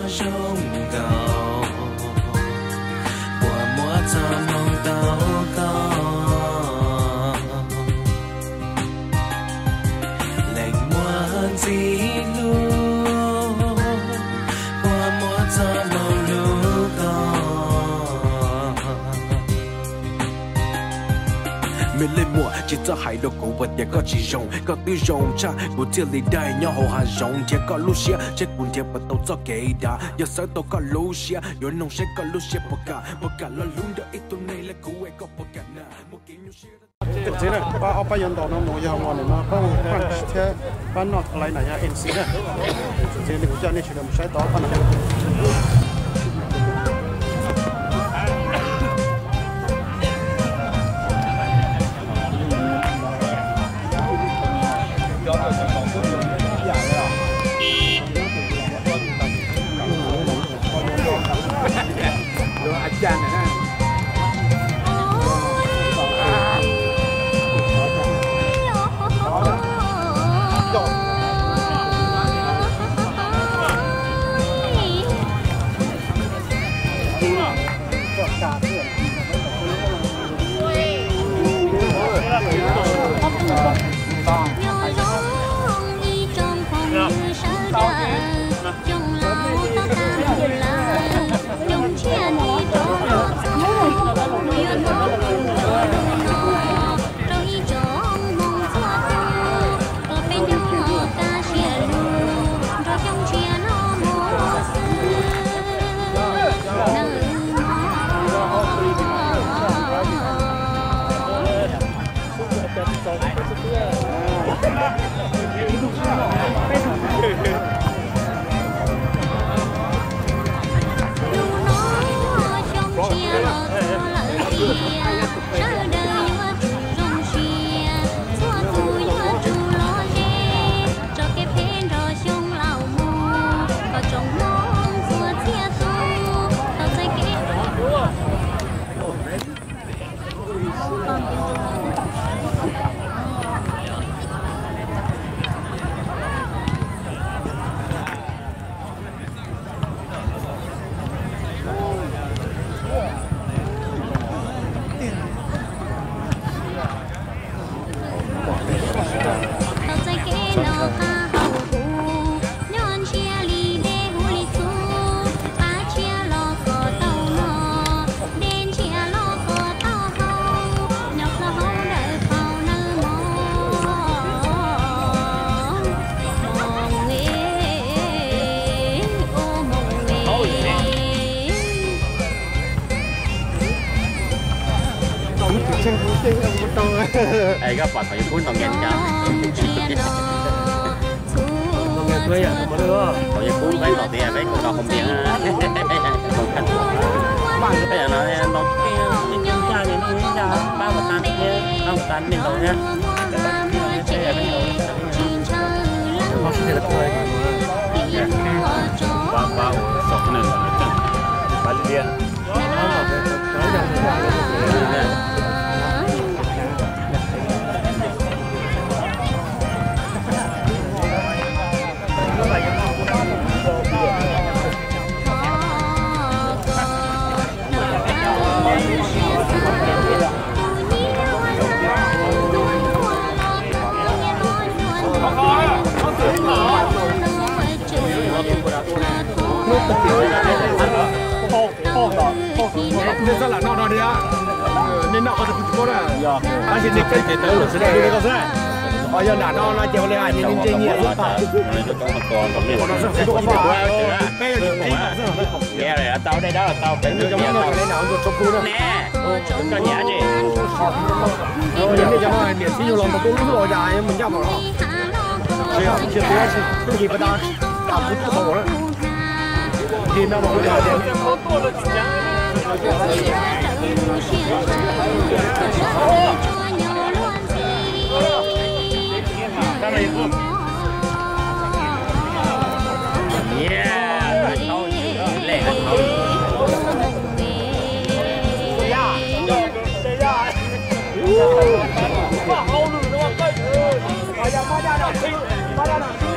rung cầu của mùa cho mong tao có lệnh muôn gì luôn của mùa cho mong lưu có mình lên mùa chỉ cho hai đầu cổ vật để có chỉ rồng có tư rồng cha một chiếc lì đầy nhau hồ hà rồng chỉ có lúa xía chết buồn thiệp bắt đầu cho kẻ đã giờ sáng tôi có lúa xía giờ nông sẽ có lúa xía bọc cả lo luôn đợi ít tuần này là cũ ấy có bọc cả nè một kiểu như xía thế này ba ba dân đó nó mua giàu ngon này nó có bán thế bán nọ lại này nha NC này thế này cũng cho nên chỉ là một sai đó bán này Chàng này ha. Đây các bạn phải cuốn tàu nghẹn cả. Tàu nghẹn thuê à? Có được không? Còn như cuốn với tàu tiền với con tàu không tiền á. Bây giờ nó cái cha này nó nghĩ ra ba một tan kia, ba một tan bên đầu nha. Nó sẽ là thuê. Ba sọc này ba liền. Nên rất là nọ đi á, nên nọ có được chút à, anh chỉ định cái tới được cái này có thế, bây giờ đã nó treo lên ai thì nên chơi nhiều lắm phải, nghe này tao đây đó là tao phải đưa cho nó lên nào được trong khu đó, nè, cho nhả gì, đến đây cho nó điện xí nhiều lần mà cũng lúc rồi dài mình cho mà nó, chưa cái gì mà đang làm chút khổ đấy, thì nó bảo là yeah, thôi, lẹ thôi. Hãy subscribe cho kênh Ghiền Mì Gõ để không bỏ lỡ những video hấp dẫn.